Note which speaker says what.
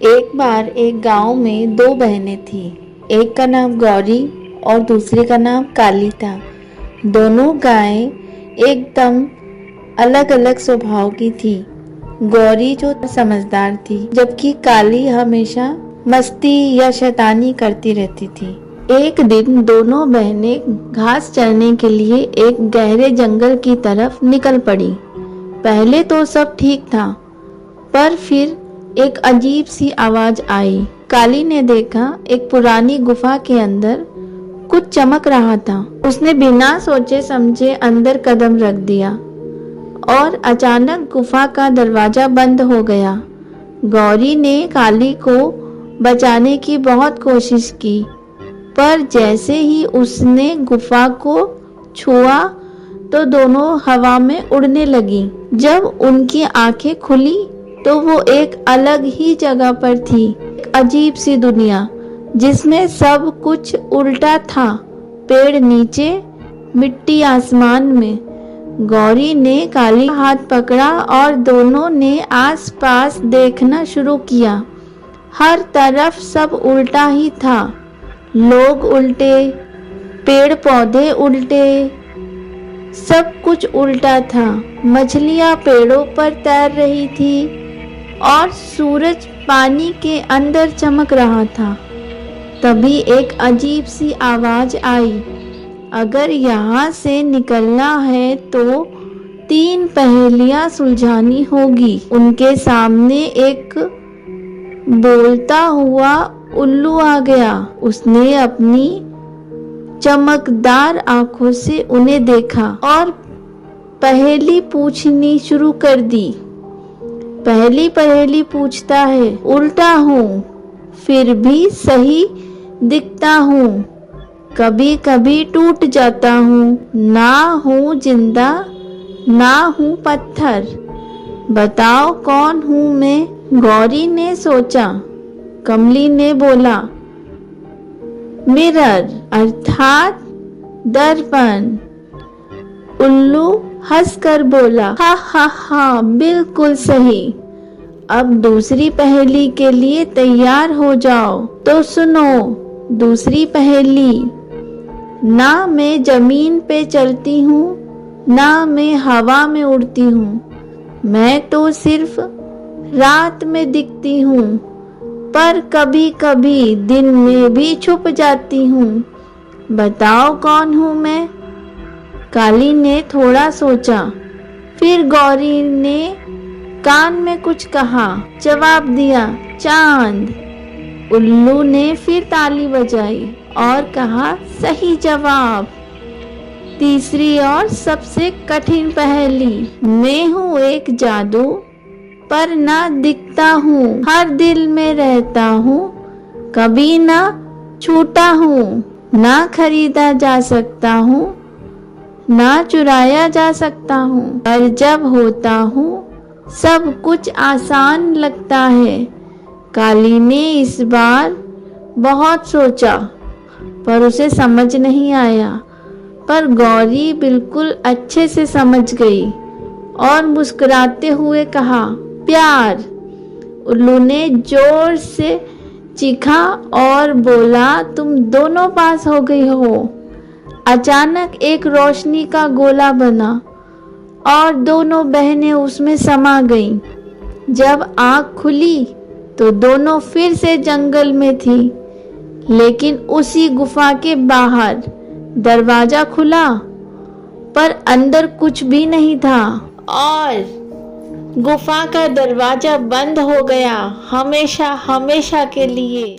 Speaker 1: एक बार एक गांव में दो बहनें थीं। एक का नाम गौरी और दूसरे का नाम काली था। दोनों गायें एकदम अलग अलग स्वभाव की थी। गौरी जो समझदार थी, जबकि काली हमेशा मस्ती या शैतानी करती रहती थी। एक दिन दोनों बहनें घास चरने के लिए एक गहरे जंगल की तरफ निकल पड़ी। पहले तो सब ठीक था, पर फिर एक अजीब सी आवाज आई। काली ने देखा एक पुरानी गुफा के अंदर कुछ चमक रहा था। उसने बिना सोचे समझे अंदर कदम रख दिया और अचानक गुफा का दरवाजा बंद हो गया। गौरी ने काली को बचाने की बहुत कोशिश की, पर जैसे ही उसने गुफा को छुआ तो दोनों हवा में उड़ने लगी। जब उनकी आंखें खुली तो वो एक अलग ही जगह पर थी, एक अजीब सी दुनिया जिसमें सब कुछ उल्टा था। पेड़ नीचे, मिट्टी आसमान में। गौरी ने काली का हाथ पकड़ा और दोनों ने आसपास देखना शुरू किया। हर तरफ सब उल्टा ही था। लोग उल्टे, पेड़ पौधे उल्टे, सब कुछ उल्टा था। मछलियां पेड़ों पर तैर रही थी और सूरज पानी के अंदर चमक रहा था। तभी एक अजीब सी आवाज आई, अगर यहाँ से निकलना है तो 3 पहेलियां सुलझानी होगी। उनके सामने एक बोलता हुआ उल्लू आ गया। उसने अपनी चमकदार आंखों से उन्हें देखा और पहेली पूछनी शुरू कर दी। पहली पहेली पूछता है, उल्टा हूँ फिर भी सही दिखता हूँ, कभी कभी टूट जाता हूँ, ना हूँ जिंदा ना हूँ पत्थर, बताओ कौन हूँ मैं। गौरी ने सोचा। कमली ने बोला, मिरर अर्थात दर्पण। उल्लू हंसकर बोला, हा हा हा, बिल्कुल सही। अब दूसरी पहेली के लिए तैयार हो जाओ। तो सुनो दूसरी पहेली। ना मैं जमीन पे चलती हूँ, ना मैं हवा में उड़ती हूँ, मैं तो सिर्फ रात में दिखती हूँ, पर कभी कभी दिन में भी छुप जाती हूँ, बताओ कौन हूँ मैं। काली ने थोड़ा सोचा, फिर गौरी ने कान में कुछ कहा। जवाब दिया, चांद। उल्लू ने फिर ताली बजाई और कहा, सही जवाब। तीसरी और सबसे कठिन पहेली। मैं हूँ एक जादू पर ना दिखता हूँ, हर दिल में रहता हूँ, कभी ना छूटा हूँ, ना खरीदा जा सकता हूँ, ना चुराया जा सकता हूँ, पर जब होता हूँ सब कुछ आसान लगता है। काली ने इस बार बहुत सोचा, पर उसे समझ नहीं आया, पर गौरी बिल्कुल अच्छे से समझ गई और मुस्कुराते हुए कहा, प्यार। उल्लू ने जोर से चीखा और बोला, तुम दोनों पास हो गई हो। अचानक एक रोशनी का गोला बना और दोनों बहनें उसमें समा गईं। जब आँख खुली तो दोनों फिर से जंगल में थी, लेकिन उसी गुफा के बाहर। दरवाजा खुला पर अंदर कुछ भी नहीं था और गुफा का दरवाजा बंद हो गया, हमेशा हमेशा के लिए।